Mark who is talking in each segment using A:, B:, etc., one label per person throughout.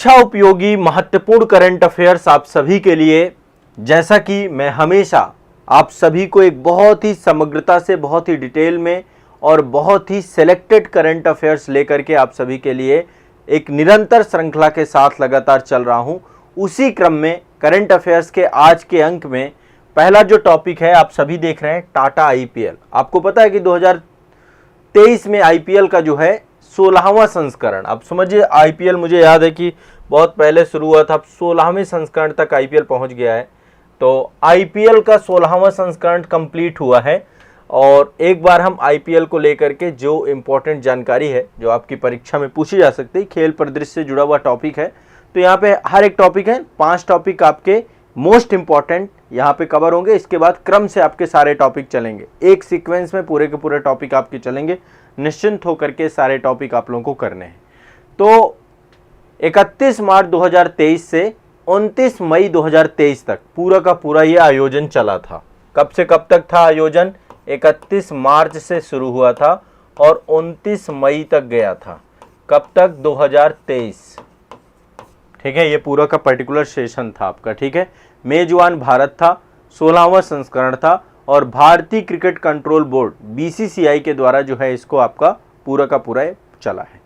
A: शिक्षा उपयोगी महत्वपूर्ण करंट अफेयर्स आप सभी के लिए। जैसा कि मैं हमेशा आप सभी को एक बहुत ही समग्रता से, बहुत ही डिटेल में और बहुत ही सिलेक्टेड करंट अफेयर्स लेकर के आप सभी के लिए एक निरंतर श्रृंखला के साथ लगातार चल रहा हूं। उसी क्रम में करंट अफेयर्स के आज के अंक में पहला जो टॉपिक है, आप सभी देख रहे हैं टाटा आईपीएल। आपको पता है कि 2023 में आईपीएल का जो है 16वां संस्करण, आप समझिए आईपीएल, मुझे याद है कि बहुत पहले शुरू हुआ था, अब 16वें संस्करण तक आईपीएल पहुंच गया है। तो आईपीएल का 16वां संस्करण कंप्लीट हुआ है और एक बार हम आईपीएल को लेकर के जो इम्पोर्टेंट जानकारी है जो आपकी परीक्षा में पूछी जा सकती है, खेल परिदृश्य से जुड़ा हुआ टॉपिक है। तो यहाँ पे हर एक टॉपिक है, 5 टॉपिक आपके मोस्ट इंपॉर्टेंट यहाँ पे कवर होंगे। इसके बाद क्रम से आपके सारे टॉपिक चलेंगे, एक सीक्वेंस में पूरे के पूरे टॉपिक आपके चलेंगे। निश्चिंत होकर के सारे टॉपिक आप लोगों को करने हैं। तो 31 मार्च 2023 से 29 मई 2023 तक पूरा का पूरा ये आयोजन चला था। कब से कब तक था आयोजन? 31 मार्च से शुरू हुआ था और 29 मई तक गया था। कब तक? 2023। ठीक है, ये पूरा का पर्टिकुलर सेशन था आपका। ठीक है, मेजबान भारत था, 16वां संस्करण था और भारतीय क्रिकेट कंट्रोल बोर्ड बीसीसीआई के द्वारा जो है इसको आपका पूरा का पूरा चला है।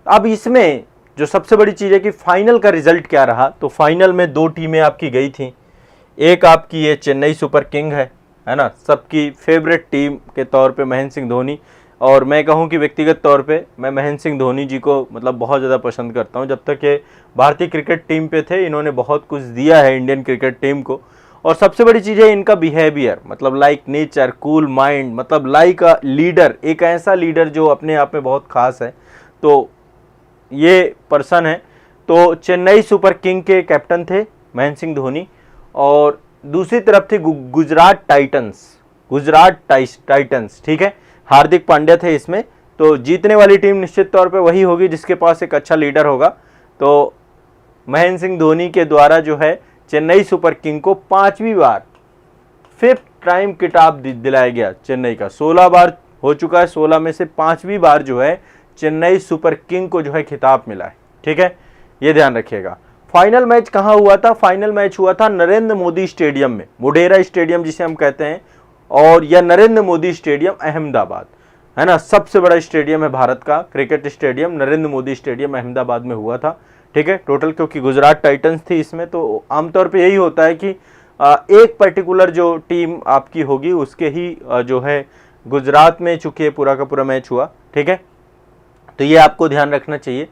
A: अब इसमें जो सबसे बड़ी चीज़ है कि फाइनल का रिजल्ट क्या रहा। तो फाइनल में 2 टीमें आपकी गई थी। एक आपकी ये चेन्नई सुपर किंग है ना, सबकी फेवरेट टीम के तौर पे महेंद्र सिंह धोनी। और मैं कहूँ कि व्यक्तिगत तौर पे मैं महेंद्र सिंह धोनी जी को मतलब बहुत ज़्यादा पसंद करता हूँ। जब तक ये भारतीय क्रिकेट टीम पे थे, इन्होंने बहुत कुछ दिया है इंडियन क्रिकेट टीम को। और सबसे बड़ी चीज़ है इनका बिहेवियर, मतलब लाइक नेचर, कूल माइंड, मतलब लाइक अ लीडर, एक ऐसा लीडर जो अपने आप में बहुत खास है। तो ये पर्सन है। तो चेन्नई सुपर किंग के कैप्टन थे महेंद्र सिंह धोनी और दूसरी तरफ थी गुजरात टाइटंस। ठीक है, हार्दिक पांड्या थे इसमें। तो जीतने वाली टीम निश्चित तौर पे वही होगी जिसके पास एक अच्छा लीडर होगा। तो महेंद्र सिंह धोनी के द्वारा जो है चेन्नई सुपर किंग को 5वीं बार, 5th टाइम खिताब दिलाया गया चेन्नई का। 16 बार हो चुका है, 16 में से 5वीं बार जो है चेन्नई सुपर किंग को जो है खिताब मिला है। ठीक है, ये ध्यान रखिएगा। फाइनल मैच कहाँ हुआ था? फाइनल मैच हुआ था नरेंद्र मोदी स्टेडियम में, मोढेरा स्टेडियम जिसे हम कहते हैं, और यह नरेंद्र मोदी स्टेडियम अहमदाबाद है ना, सबसे बड़ा स्टेडियम है भारत का cricket stadium. Narendra Modi stadium Ahmedabad में हुआ था। ठीक है, टोटल क्योंकि गुजरात टाइटंस थी इसमें, तो आमतौर पे यही होता है कि एक पर्टिकुलर जो टीम आपकी होगी उसके ही जो है गुजरात में चूंकि पूरा का पूरा मैच हुआ। ठीक है, तो ये आपको ध्यान रखना चाहिए।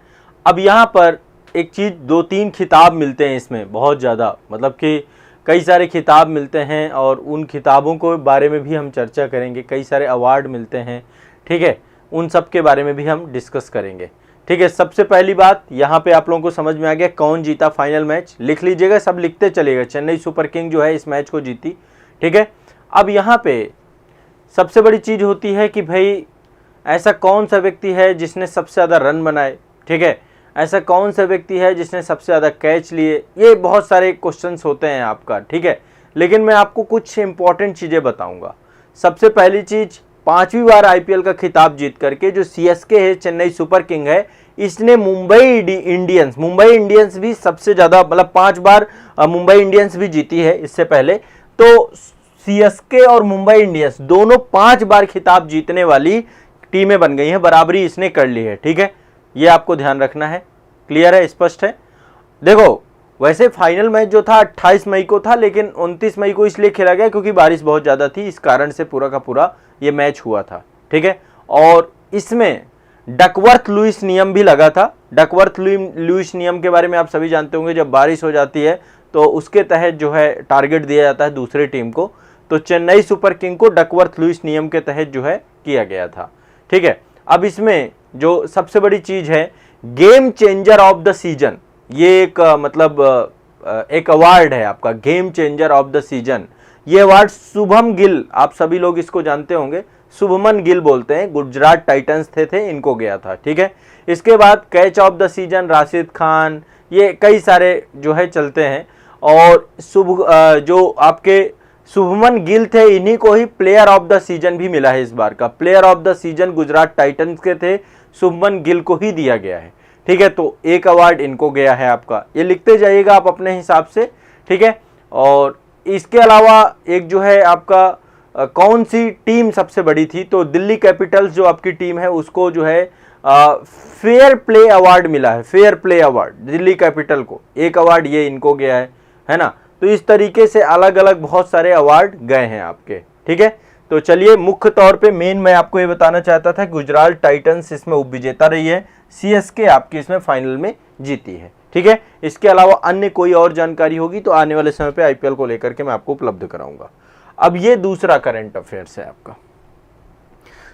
A: अब यहाँ पर एक चीज़, 2-3 खिताब मिलते हैं इसमें बहुत ज़्यादा, मतलब कि कई सारे खिताब मिलते हैं और उन खिताबों को बारे में भी हम चर्चा करेंगे। कई सारे अवार्ड मिलते हैं। ठीक है, उन सब के बारे में भी हम डिस्कस करेंगे। ठीक है, सबसे पहली बात यहाँ पे आप लोगों को समझ में आ गया कौन जीता फाइनल मैच। लिख लीजिएगा, सब लिखते चलिएगा। चेन्नई सुपर किंग जो है इस मैच को जीती। ठीक है, अब यहाँ पे सबसे बड़ी चीज़ होती है कि भाई ऐसा कौन सा व्यक्ति है जिसने सबसे ज़्यादा रन बनाए। ठीक है, ऐसा कौन सा व्यक्ति है जिसने सबसे ज़्यादा कैच लिए। ये बहुत सारे क्वेश्चंस होते हैं आपका। ठीक है, लेकिन मैं आपको कुछ इंपॉर्टेंट चीज़ें बताऊंगा। सबसे पहली चीज़, 5वीं बार आईपीएल का खिताब जीत करके जो सीएसके है, चेन्नई सुपर किंग है, इसने मुंबई इंडियंस भी सबसे ज़्यादा, मतलब 5 बार मुंबई इंडियंस भी जीती है इससे पहले। तो सीएसके और मुंबई इंडियंस दोनों 5 बार खिताब जीतने वाली टीमें बन गई हैं, बराबरी इसने कर ली है। ठीक है, ये आपको ध्यान रखना है। क्लियर है, स्पष्ट है? देखो, वैसे फाइनल मैच जो था 28 मई को था, लेकिन 29 मई को इसलिए खेला गया क्योंकि बारिश बहुत ज़्यादा थी, इस कारण से पूरा का पूरा ये मैच हुआ था। ठीक है, और इसमें डकवर्थ लुईस नियम भी लगा था। डकवर्थ लुईस नियम के बारे में आप सभी जानते होंगे, जब बारिश हो जाती है तो उसके तहत जो है टारगेट दिया जाता है दूसरे टीम को। तो चेन्नई सुपर किंग को डकवर्थ लुईस नियम के तहत जो है किया गया था। ठीक है, अब इसमें जो सबसे बड़ी चीज़ है, game changer of the season, ये एक मतलब एक अवार्ड है आपका, game changer of the season. ये अवार्ड शुभम गिल, आप सभी लोग इसको जानते होंगे, शुभमन गिल बोलते हैं, गुजरात टाइटंस थे इनको गया था। ठीक है, इसके बाद catch of the season Rashid Khan, ये कई सारे जो है चलते हैं। और जो आपके शुभमन गिल थे, इन्हीं को ही प्लेयर ऑफ द सीजन भी मिला है। इस बार का player of the season Gujarat Titans के थे, शुभमन गिल को ही दिया गया है। ठीक है, तो एक अवार्ड इनको गया है आपका, ये लिखते जाइएगा आप अपने हिसाब से, ठीक है। और इसके अलावा एक जो है आपका कौन सी टीम सबसे बड़ी थी, तो दिल्ली कैपिटल्स जो आपकी टीम है उसको जो है फेयर प्ले अवार्ड मिला है, fair play award Delhi capital को, एक अवार्ड ये इनको गया है ना। तो इस तरीके से अलग अलग बहुत सारे अवार्ड गए हैं आपके, ठीक है। तो चलिए, मुख्य तौर पे मेन मैं आपको ये बताना चाहता था, गुजरात टाइटंस इसमें उपविजेता रही है, सीएसके आपकी इसमें फाइनल में जीती है, ठीक है। इसके अलावा अन्य कोई और जानकारी होगी तो आने वाले समय पे आईपीएल को लेकर के मैं आपको उपलब्ध कराऊंगा। अब ये दूसरा करंट अफेयर्स है आपका।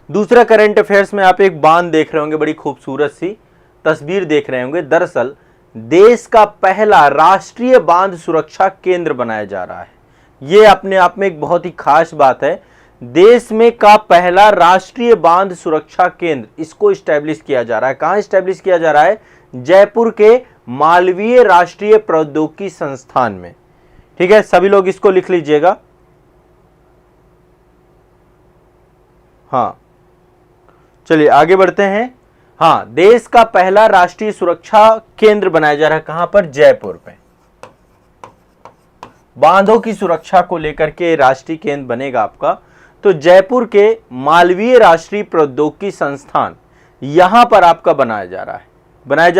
A: दूसरा करंट अफेयर्स में आप एक बांध देख रहे होंगे, बड़ी खूबसूरत सी तस्वीर देख रहे होंगे। दरअसल देश का पहला राष्ट्रीय बांध सुरक्षा केंद्र बनाया जा रहा है। ये अपने आप में एक बहुत ही खास बात है। देश में का पहला राष्ट्रीय बांध सुरक्षा केंद्र, इसको स्टैब्लिश किया जा रहा है। कहां स्टैब्लिश किया जा रहा है? जयपुर के मालवीय राष्ट्रीय प्रौद्योगिकी संस्थान में, ठीक है। सभी लोग इसको लिख लीजिएगा। हाँ, चलिए आगे बढ़ते हैं। हाँ, देश का पहला राष्ट्रीय सुरक्षा केंद्र बनाया जा रहा है। कहां पर? जयपुर पे। बांधों की सुरक्षा को लेकर के राष्ट्रीय केंद्र बनेगा आपका, तो जयपुर के मालवीय राष्ट्रीय प्रौद्योगिकी संस्थान, यहां पर आपका बनाया जा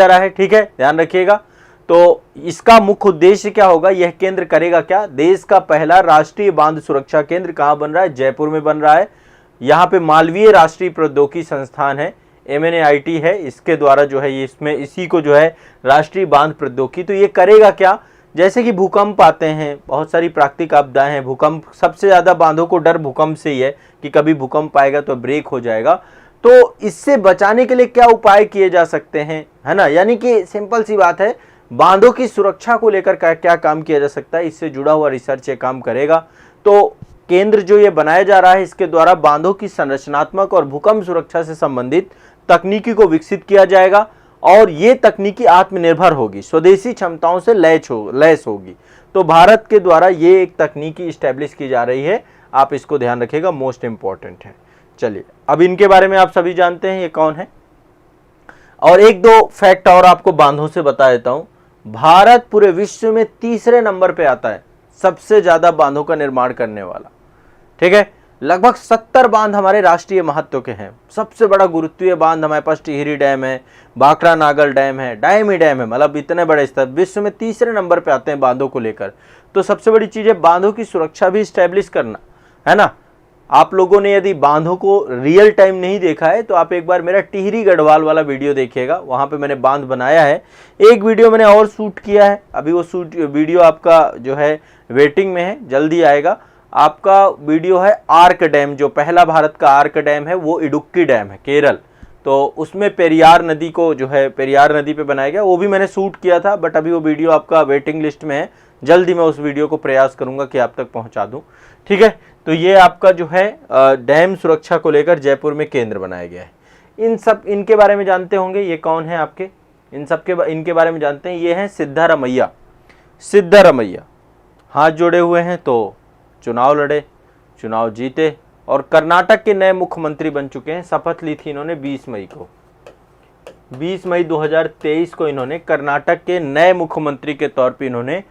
A: रहा है, ठीक है, ध्यान रखिएगा। तो इसका मुख्य उद्देश्य क्या होगा? यह केंद्र करेगा क्या? देश का पहला राष्ट्रीय बांध सुरक्षा केंद्र कहां बन रहा है? जयपुर में बन रहा है। यहाँ पे मालवीय राष्ट्रीय प्रौद्योगिकी संस्थान है, MNIT है, इसके द्वारा जो है ये इसमें इसी को जो है राष्ट्रीय बांध प्रौद्योगिकी। तो ये करेगा क्या? जैसे कि भूकंप आते हैं, बहुत सारी प्राकृतिक आपदाएं हैं, भूकंप, सबसे ज्यादा बांधों को डर भूकंप से ही है कि कभी भूकंप आएगा तो ब्रेक हो जाएगा। तो इससे बचाने के लिए क्या उपाय किए जा सकते हैं, है ना। यानी कि सिंपल सी बात है, बांधों की सुरक्षा को लेकर क्या काम किया जा सकता है, इससे जुड़ा हुआ रिसर्च ये काम करेगा। तो केंद्र जो ये बनाया जा रहा है, इसके द्वारा बांधों की संरचनात्मक और भूकंप सुरक्षा से संबंधित तकनीकी को विकसित किया जाएगा और ये तकनीकी आत्मनिर्भर होगी, स्वदेशी क्षमताओं से लैस होगी। तो भारत के द्वारा ये एक तकनीकी स्टैब्लिश की जा रही है, आप इसको ध्यान रखिएगा, मोस्ट इंपॉर्टेंट है। चलिए, अब इनके बारे में आप सभी जानते हैं ये कौन है। और एक दो फैक्ट और आपको बांधों से बता देता हूं। भारत पूरे विश्व में तीसरे नंबर पे आता है सबसे ज्यादा बांधों का निर्माण करने वाला, ठीक है। लगभग 70 बांध हमारे राष्ट्रीय महत्व के हैं। सबसे बड़ा गुरुत्वीय बांध हमारे पास टिहरी डैम है, भाखड़ा नागल डैम है, डायमी डैम है, मतलब इतने बड़े स्तर, विश्व में तीसरे नंबर पे आते हैं बांधों को लेकर। तो सबसे बड़ी चीज है बांधों की सुरक्षा भी स्टैब्लिश करना, है ना। आप लोगों ने यदि बांधों को रियल टाइम नहीं देखा है तो आप एक बार मेरा टिहरी गढ़वाल वाला वीडियो देखिएगा, वहां पे मैंने बांध बनाया है। एक वीडियो मैंने और शूट किया है, अभी वो वीडियो आपका जो है वेटिंग में है, जल्दी आएगा। आपका वीडियो है आर्क डैम, जो पहला भारत का आर्क डैम है वो इडुक्की डैम है, केरल। तो उसमें पेरियार नदी को जो है पेरियार नदी पे बनाया गया, वो भी मैंने शूट किया था, बट अभी वो वीडियो आपका वेटिंग लिस्ट में है। जल्दी मैं उस वीडियो को प्रयास करूंगा कि आप तक पहुंचा दूं, ठीक है। तो ये आपका जो है डैम सुरक्षा को लेकर जयपुर में केंद्र बनाया गया है। इनके बारे में जानते होंगे, ये कौन है आपके, इनके बारे में जानते हैं। ये हैं सिद्धारमैया। सिद्धारमैया हाथ जोड़े हुए हैं, तो चुनाव लड़े, चुनाव जीते और कर्नाटक के नए मुख्यमंत्री बन चुके हैं। शपथ ली थी इन्होंने 20 मई को, 20 मई 2023 को इन्होंने कर्नाटक के नए मुख्यमंत्री के तौर पे इन्होंने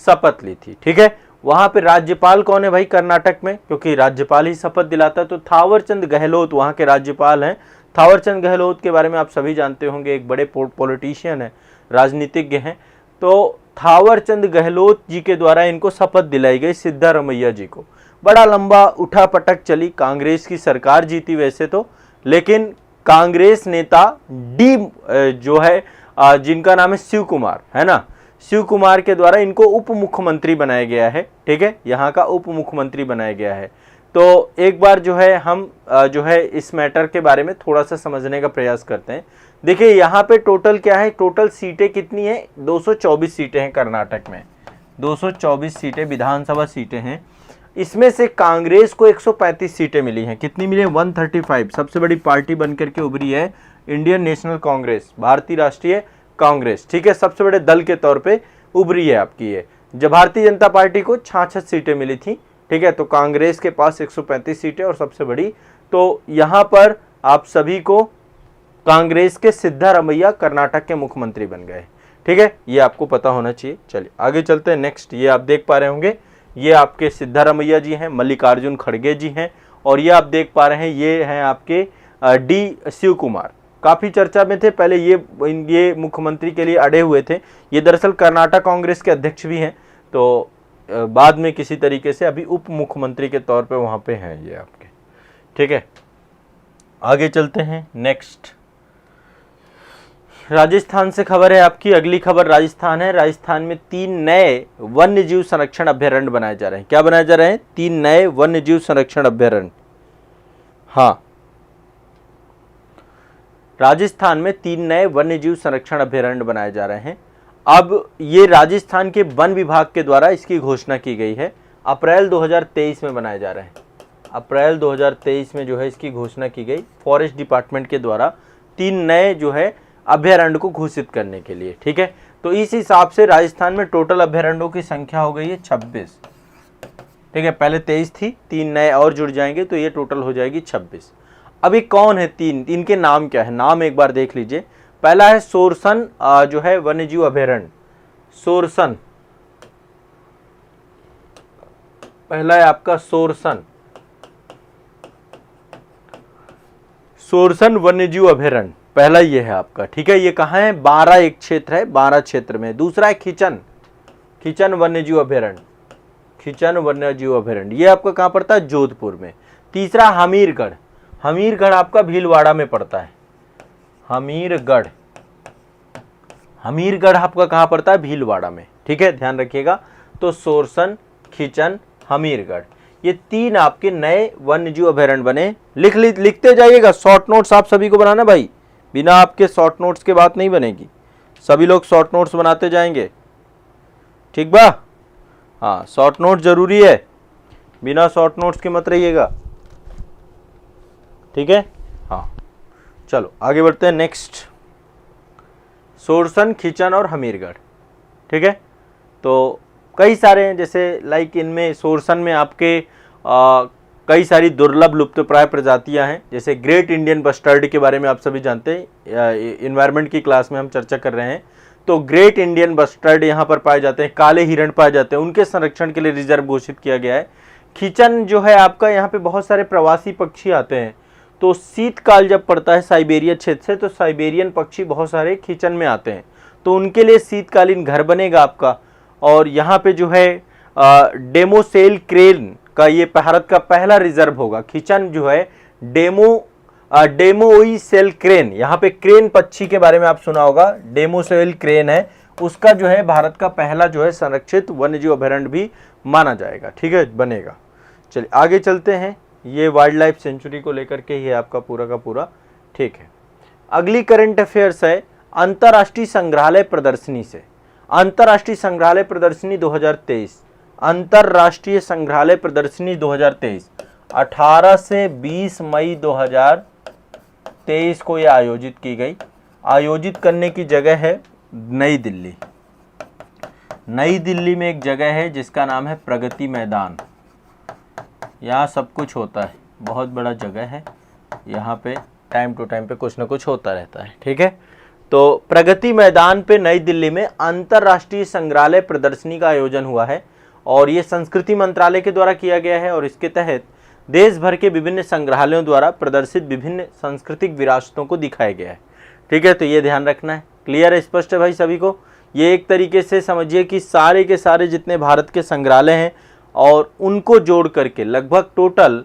A: शपथ ली थी, ठीक है। वहां पे राज्यपाल कौन है भाई कर्नाटक में, क्योंकि राज्यपाल ही शपथ दिलाता है। तो थावरचंद गहलोत वहां के राज्यपाल हैं। थावरचंद गहलोत के बारे में आप सभी जानते होंगे, एक बड़े पॉलिटिशियन है, राजनीतिज्ञ हैं। तो थावरचंद गहलोत जी के द्वारा इनको शपथ दिलाई गई, सिद्धारमैया जी को। बड़ा लंबा उठा पटक चली, कांग्रेस की सरकार जीती वैसे तो, लेकिन कांग्रेस नेता जो है जिनका नाम है शिव कुमार, है ना, शिव कुमार के द्वारा इनको उप मुख्यमंत्री बनाया गया है, ठीक है, यहाँ का उप मुख्यमंत्री बनाया गया है। तो एक बार जो है हम जो है इस मैटर के बारे में थोड़ा सा समझने का प्रयास करते हैं। देखिए यहाँ पे टोटल क्या है, टोटल सीटें कितनी है, 224 सीटें हैं कर्नाटक में, 224 सीटें विधानसभा सीटें हैं। इसमें से कांग्रेस को 135 सीटें मिली हैं। कितनी मिली है? 135। सबसे बड़ी पार्टी बनकर के उभरी है इंडियन नेशनल कांग्रेस, भारतीय राष्ट्रीय कांग्रेस, ठीक है, सबसे बड़े दल के तौर पे उभरी है आपकी ये। जब भारतीय जनता पार्टी को 66 सीटें मिली थी, ठीक है, तो कांग्रेस के पास 135 सीटें और सबसे बड़ी। तो यहाँ पर आप सभी को कांग्रेस के सिद्धारमैया कर्नाटक के मुख्यमंत्री बन गए। ठीक है, ये आपको पता होना चाहिए। चलिए आगे चलते हैं। नेक्स्ट, ये आप देख पा रहे होंगे, ये आपके सिद्धारमैया जी हैं, मल्लिकार्जुन खड़गे जी हैं, और ये आप देख पा रहे हैं ये हैं आपके डी शिव कुमार, काफी चर्चा में थे पहले, ये मुख्यमंत्री के लिए अड़े हुए थे। ये दरअसल कर्नाटक कांग्रेस के अध्यक्ष भी हैं, तो बाद में किसी तरीके से अभी उप मुख्यमंत्री के तौर पे वहां पे हैं ये आपके। ठीक है, आगे चलते हैं। नेक्स्ट, राजस्थान से खबर है आपकी। अगली खबर राजस्थान है। राजस्थान में 3 नए वन्य जीव संरक्षण अभ्यारण्य बनाए जा रहे हैं। क्या बनाए जा रहे हैं? 3 नए वन्य जीव संरक्षण अभ्यारण्य। हाँ, राजस्थान में 3 नए वन्य जीव संरक्षण अभ्यारण्य बनाए जा रहे हैं। अब ये राजस्थान के वन विभाग के द्वारा इसकी घोषणा की गई है। अप्रैल 2023 में बनाए जा रहे हैं। अप्रैल 2023 में जो है इसकी घोषणा की गई फॉरेस्ट डिपार्टमेंट के द्वारा 3 नए जो है अभ्यारण्य को घोषित करने के लिए। ठीक है, तो इस हिसाब से राजस्थान में टोटल अभ्यारण्यों की संख्या हो गई है 26। ठीक है, पहले 23 थी, 3 नए और जुड़ जाएंगे तो ये टोटल हो जाएगी 26। अभी कौन है 3, इनके नाम क्या है? नाम एक बार देख लीजिए। पहला है सोरसन जो है वन्यजीव अभ्यारण्य, सोरसन, पहला है आपका सोरसन, सोरसन वन्यजीव अभ्यारण्य, पहला ये है आपका। ठीक है, ये कहाँ है? 12 एक क्षेत्र है, 12 क्षेत्र में। दूसरा है खिचन, खिचन वन्यजीव अभ्यारण्य, खिचन वन्यजीव अभ्यारण्य, ये आपका कहाँ पड़ता है? जोधपुर में। तीसरा हमीरगढ़, हमीरगढ़ आपका भीलवाड़ा में पड़ता है। हमीरगढ़, हमीरगढ़ आपका कहाँ पड़ता है? भीलवाड़ा में। ठीक है, ध्यान रखिएगा। तो सोरसन, खिचन, हमीरगढ़, ये 3 आपके नए वन्यजीव अभ्यारण्य बने। लिखते जाइएगा। शॉर्ट नोट्स आप सभी को बनाना भाई, बिना आपके शॉर्ट नोट्स के बात नहीं बनेगी। सभी लोग शॉर्ट नोट्स बनाते जाएंगे। ठीक बा? हाँ, शॉर्ट नोट जरूरी है, बिना शॉर्ट नोट्स के मत रहिएगा। ठीक है, हाँ चलो आगे बढ़ते हैं। नेक्स्ट, सोरसन, खिचन और हमीरगढ़। ठीक है, तो कई सारे हैं, जैसे लाइक इनमें सोरसन में आपके कई सारी दुर्लभ लुप्तप्राय प्रजातियां हैं, जैसे ग्रेट इंडियन बस्टर्ड के बारे में आप सभी जानते हैं, इन्वायरमेंट की क्लास में हम चर्चा कर रहे हैं। तो ग्रेट इंडियन बस्टर्ड यहाँ पर पाए जाते हैं, काले हिरण पाए जाते हैं, उनके संरक्षण के लिए रिजर्व घोषित किया गया है। खिचन जो है आपका, यहाँ पे बहुत सारे प्रवासी पक्षी आते हैं, तो शीतकाल जब पड़ता है साइबेरिया क्षेत्र से, तो साइबेरियन पक्षी बहुत सारे खिचन में आते हैं, तो उनके लिए शीतकालीन घर बनेगा आपका। और यहाँ पे जो है डेमोसेल क्रेन का ये भारत का पहला रिजर्व होगा। खिचन जो है डेमोइसेल क्रेन, यहाँ पे क्रेन पक्षी के बारे में आप सुना होगा, डेमोसेल क्रेन है, उसका जो है भारत का पहला जो है संरक्षित वन्यजीव अभ्यारण्य भी माना जाएगा। ठीक है, बनेगा। चलिए आगे चलते हैं। ये वाइल्ड लाइफ सेंचुरी को लेकर के ही है आपका पूरा का पूरा। ठीक है, अगली करंट अफेयर्स है अंतर्राष्ट्रीय संग्रहालय प्रदर्शनी से। अंतर्राष्ट्रीय संग्रहालय प्रदर्शनी 2023, अंतर्राष्ट्रीय संग्रहालय प्रदर्शनी 2023 18 से 20 मई 2023 को यह आयोजित की गई। आयोजित करने की जगह है नई दिल्ली। नई दिल्ली में एक जगह है जिसका नाम है प्रगति मैदान। यहाँ सब कुछ होता है, बहुत बड़ा जगह है, यहाँ पे टाइम टू टाइम पे कुछ ना कुछ होता रहता है। ठीक है, तो प्रगति मैदान पे नई दिल्ली में अंतर्राष्ट्रीय संग्रहालय प्रदर्शनी का आयोजन हुआ है, और ये संस्कृति मंत्रालय के द्वारा किया गया है, और इसके तहत देश भर के विभिन्न संग्रहालयों द्वारा प्रदर्शित विभिन्न सांस्कृतिक विरासतों को दिखाया गया है। ठीक है, तो ये ध्यान रखना है। क्लियर है, स्पष्ट है भाई सभी को? ये एक तरीके से समझिए कि सारे के सारे जितने भारत के संग्रहालय हैं और उनको जोड़ करके लगभग टोटल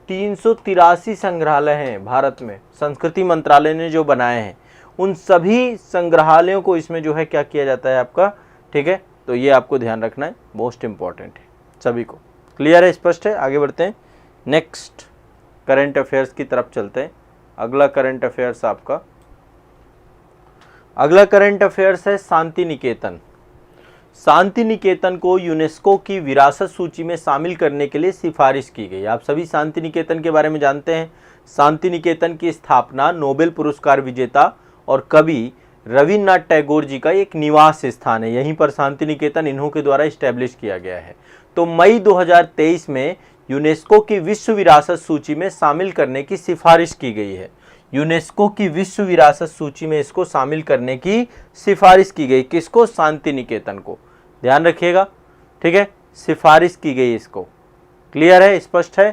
A: 383 संग्रहालय हैं भारत में, संस्कृति मंत्रालय ने जो बनाए हैं, उन सभी संग्रहालयों को इसमें जो है क्या किया जाता है आपका। ठीक है, तो ये आपको ध्यान रखना है, मोस्ट इंपॉर्टेंट है सभी को। क्लियर है, स्पष्ट है? आगे बढ़ते हैं। नेक्स्ट करंट अफेयर्स की तरफ चलते हैं। अगला करंट अफेयर्स आपका, अगला करंट अफेयर्स है शांति निकेतन। शांति निकेतन को यूनेस्को की विरासत सूची में शामिल करने के लिए सिफारिश की गई। आप सभी शांति निकेतन के बारे में जानते हैं। शांति निकेतन की स्थापना नोबेल पुरस्कार विजेता और कवि रविन्द्रनाथ टैगोर जी का एक निवास स्थान है, यहीं पर शांति निकेतन इन्हों के द्वारा इस्टेब्लिश किया गया है। तो मई 2023 में यूनेस्को की विश्व विरासत सूची में शामिल करने की सिफारिश की गई है। यूनेस्को की विश्व विरासत सूची में इसको शामिल करने की सिफारिश की गई। किसको? शांति निकेतन को। ध्यान रखिएगा, ठीक है, सिफारिश की गई इसको। क्लियर है, स्पष्ट है।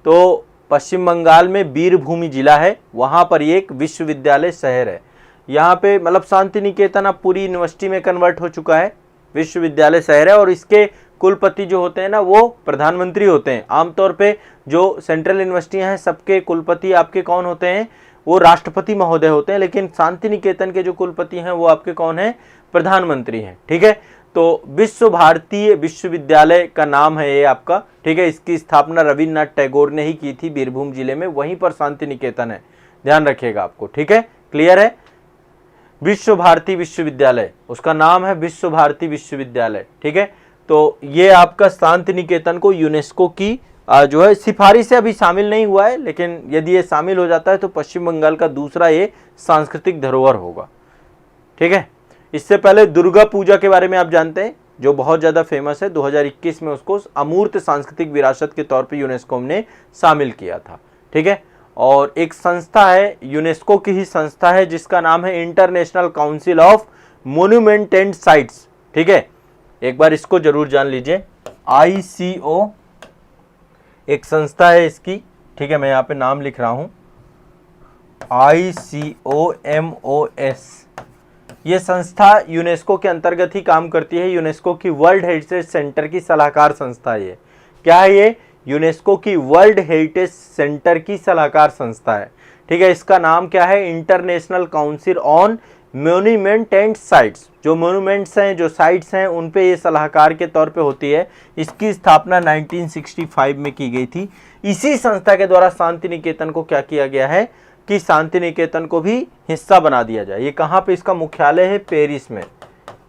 A: तो पश्चिम बंगाल में बीरभूमि जिला है, वहां पर ये एक विश्वविद्यालय शहर है। यहाँ पे मतलब शांति निकेतन अब पूरी यूनिवर्सिटी में कन्वर्ट हो चुका है, विश्वविद्यालय शहर है। और इसके कुलपति जो होते हैं ना, वो प्रधानमंत्री होते हैं। आमतौर पे जो सेंट्रल यूनिवर्सिटियां हैं, सबके कुलपति आपके कौन होते हैं? वो राष्ट्रपति महोदय होते हैं। लेकिन शांति निकेतन के जो कुलपति हैं वो आपके कौन हैं? प्रधानमंत्री हैं। ठीक है, तो विश्व भारतीय विश्वविद्यालय का नाम है ये आपका। ठीक है, इसकी स्थापना रविन्द्रनाथ टैगोर ने ही की थी बीरभूम जिले में, वहीं पर शांति निकेतन है। ध्यान रखिएगा आपको। ठीक है, क्लियर है। विश्व भारती विश्वविद्यालय, उसका नाम है विश्व भारती विश्वविद्यालय। ठीक है, तो ये आपका शांति निकेतन को यूनेस्को की जो है सिफारिश से अभी शामिल नहीं हुआ है, लेकिन यदि ये शामिल हो जाता है तो पश्चिम बंगाल का दूसरा ये सांस्कृतिक धरोहर होगा। ठीक है, इससे पहले दुर्गा पूजा के बारे में आप जानते हैं, जो बहुत ज़्यादा फेमस है। 2021 में उसको अमूर्त सांस्कृतिक विरासत के तौर पे यूनेस्को ने शामिल किया था। ठीक है, और एक संस्था है, यूनेस्को की ही संस्था है, जिसका नाम है international council of monument and sites. ठीक है, एक बार इसको जरूर जान लीजिए। ICO एक संस्था है इसकी। ठीक है, मैं यहाँ पे नाम लिख रहा हूँ, ICOMOS। ये संस्था यूनेस्को के अंतर्गत ही काम करती है। यूनेस्को की वर्ल्ड हेरिटेज सेंटर की सलाहकार संस्था है ये। क्या है ये? यूनेस्को की वर्ल्ड हेरिटेज सेंटर की सलाहकार संस्था है। ठीक है, इसका नाम क्या है? International council on monument and sites. जो मोन्यूमेंट्स हैं, जो साइट्स हैं, उन पे ये सलाहकार के तौर पे होती है। इसकी स्थापना 1965 में की गई थी। इसी संस्था के द्वारा शांति निकेतन को क्या किया गया है कि शांति निकेतन को भी हिस्सा बना दिया जाए। ये कहाँ पे इसका मुख्यालय है? पेरिस में।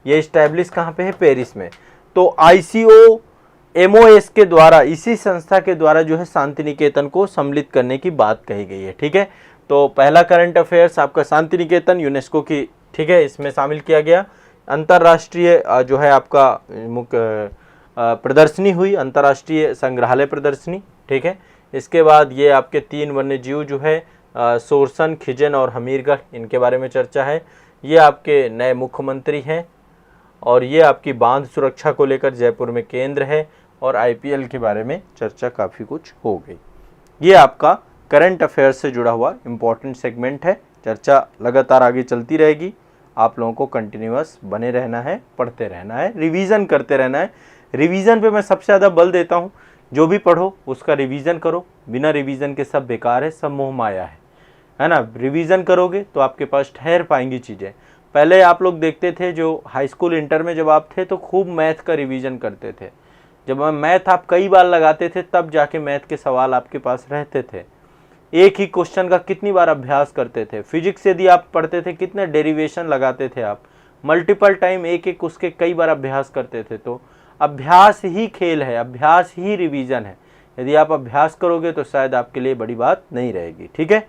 A: ये स्टैब्लिश कहाँ पे है? पेरिस में। तो ICOMOS के द्वारा, इसी संस्था के द्वारा जो है शांति निकेतन को सम्मिलित करने की बात कही गई है। ठीक है, तो पहला करंट अफेयर्स आपका शांति निकेतन यूनेस्को की, ठीक है, इसमें शामिल किया गया। अंतर्राष्ट्रीय जो है आपका मुख्य प्रदर्शनी हुई, अंतर्राष्ट्रीय संग्रहालय प्रदर्शनी। ठीक है, इसके बाद ये आपके 3 वन्य जीव जो है सोरसन, खिजन और हमीरगढ़, इनके बारे में चर्चा है। ये आपके नए मुख्यमंत्री हैं, और ये आपकी बांध सुरक्षा को लेकर जयपुर में केंद्र है, और IPL के बारे में चर्चा काफ़ी कुछ हो गई। ये आपका करंट अफेयर्स से जुड़ा हुआ इम्पोर्टेंट सेगमेंट है। चर्चा लगातार आगे चलती रहेगी। आप लोगों को कंटिन्यूअस बने रहना है, पढ़ते रहना है, रिवीजन करते रहना है। रिवीजन पे मैं सबसे ज़्यादा बल देता हूँ। जो भी पढ़ो उसका रिवीजन करो। बिना रिवीजन के सब बेकार है, सब मोह माया है ना। रिवीजन करोगे तो आपके पास ठहर पाएंगी चीज़ें। पहले आप लोग देखते थे, जो हाई स्कूल इंटर में जब आप थे तो खूब मैथ का रिवीजन करते थे। जब मैथ आप कई बार लगाते थे तब जाके मैथ के सवाल आपके पास रहते थे। एक ही क्वेश्चन का कितनी बार अभ्यास करते थे। फिजिक्स यदि आप पढ़ते थे, कितने डेरिवेशन लगाते थे आप, मल्टीपल टाइम एक एक उसके कई बार अभ्यास करते थे। तो अभ्यास ही खेल है, अभ्यास ही रिवीजन है। यदि आप अभ्यास करोगे तो शायद आपके लिए बड़ी बात नहीं रहेगी। ठीक है।